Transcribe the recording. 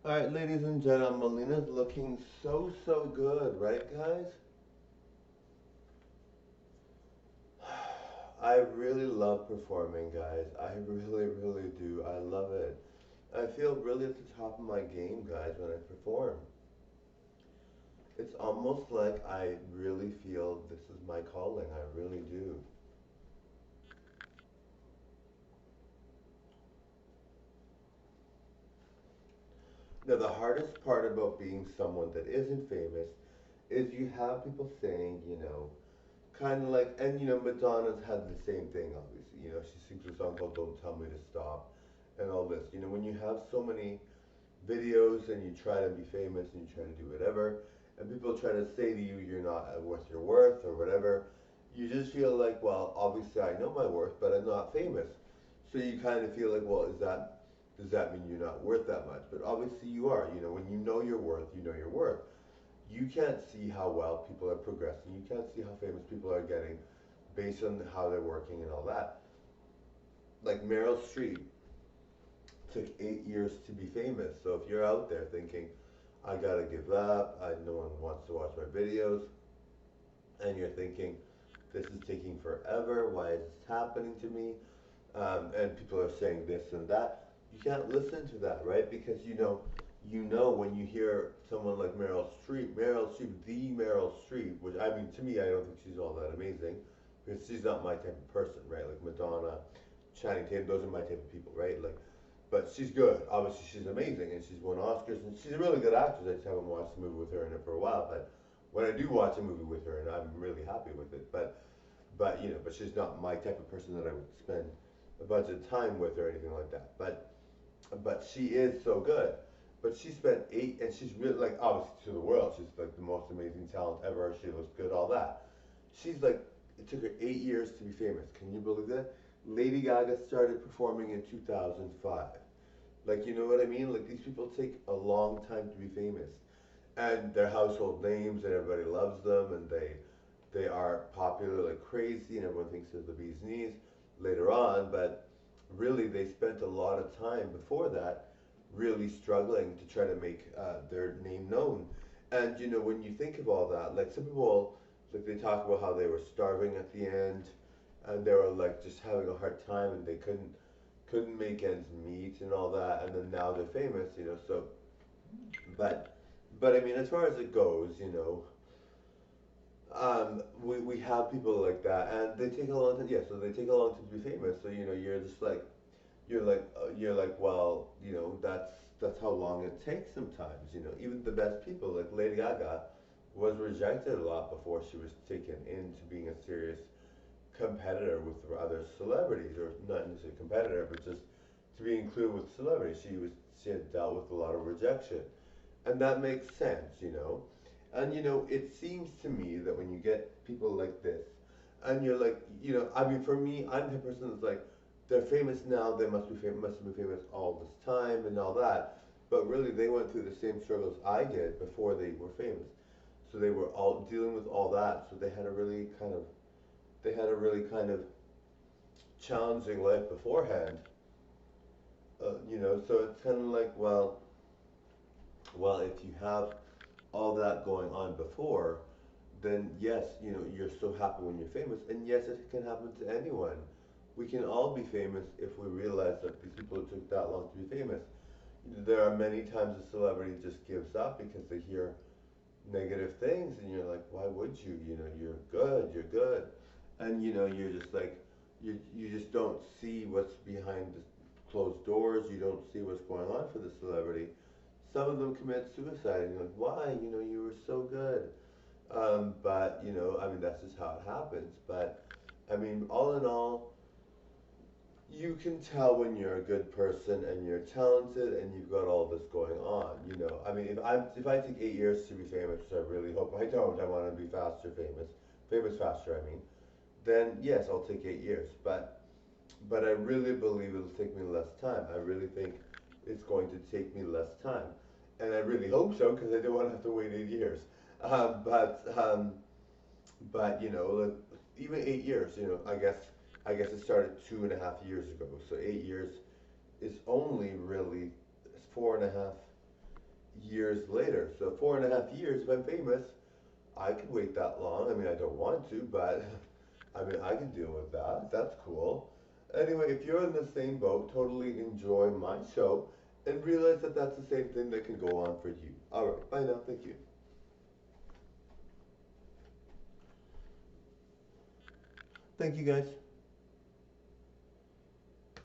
Alright, ladies and gentlemen, Melina's looking so good, right, guys? I really love performing, guys. I really do. I love it. I feel really at the top of my game, guys, when I perform. It's almost like I really feel this is my calling. I really do. Now, the hardest part about being someone that isn't famous is you have people saying, kind of like, and Madonna's had the same thing, obviously. She sings a song called Don't Tell Me to Stop and all this. When you have so many videos and you try to be famous and you try to do whatever, and people try to say to you, you're not worth your worth or whatever, you just feel like, well, obviously I know my worth, but I'm not famous. So you kind of feel like, well, does that mean you're not worth that much? But obviously you are. When you know your worth, you know your worth. You can't see how well people are progressing. You can't see how famous people are getting based on how they're working and all that. Like Meryl Streep took 8 years to be famous. So if you're out there thinking, I gotta give up, no one wants to watch my videos, and you're thinking, this is taking forever, why is this happening to me? And people are saying this and that. You can't listen to that, right? Because when you hear someone like Meryl Streep, the Meryl Streep, which I mean, to me, I don't think she's all that amazing, because she's not my type of person, right? Like Madonna, Channing Tatum, those are my type of people, right? Like, but she's good. Obviously, she's amazing, and she's won Oscars, and she's a really good actress. I just haven't watched a movie with her in it for a while, but when I do watch a movie with her, and I'm really happy with it, but she's not my type of person that I would spend a bunch of time with or anything like that. But she is so good. But she spent eight, and she's really like obviously to the world, she's like the most amazing talent ever. She looks good, all that. She's like, it took her 8 years to be famous. Can you believe that? Lady Gaga started performing in 2005. Like, you know what I mean? Like, these people take a long time to be famous, and they're household names, and everybody loves them, and they are popular like crazy, and everyone thinks they're the bee's knees later on. But really, they spent a lot of time before that really struggling to try to make their name known. And when you think of all that, like some people, like they talk about how they were starving at the end, and they were like just having a hard time, and they couldn't make ends meet and all that, and then now they're famous, So, but I mean, as far as it goes, we have people like that, and they take a long time. Yeah, so they take a long time to be famous. So you're just like well, that's how long it takes sometimes. Even the best people like Lady Gaga was rejected a lot before she was taken into being a serious competitor with other celebrities, or not necessarily competitor, but just to be included with celebrities. She had dealt with a lot of rejection, and that makes sense. And it seems to me that when you get people like this, and you're like, I mean, for me, I'm the person that's like, they're famous now, they must have been famous all this time and all that. But really, they went through the same struggles I did before they were famous. So they were all dealing with all that. So they had a really kind of challenging life beforehand. So it's kind of like, well, if you have all that going on before, then yes, you're so happy when you're famous, and yes, it can happen to anyone. We can all be famous if we realize that these people took that long to be famous. There are many times a celebrity just gives up because they hear negative things, and you're like, why would you? You're good, and you're just like, you just don't see what's behind the closed doors. You don't see what's going on for the celebrity. Some of them commit suicide, and you're like, why? You were so good. But I mean, that's just how it happens. But I mean, all in all, you can tell when you're a good person and you're talented and you've got all this going on. I mean, if I take 8 years to be famous, which I really hope I don't. I want to be famous faster. I mean, then yes, I'll take 8 years. But I really believe it'll take me less time. I really think it's going to take me less time, and I really hope so because I don't want to have to wait 8 years. Um, but um, but like, even 8 years, I guess it started 2.5 years ago. So 8 years is only really 4.5. years later. So 4.5 years, if I'm famous, I could wait that long. I mean, I don't want to, but I mean, I can deal with that. That's cool. Anyway, if you're in the same boat, totally enjoy my show and realize that that's the same thing that can go on for you. All right, bye now. Thank you. Thank you, guys.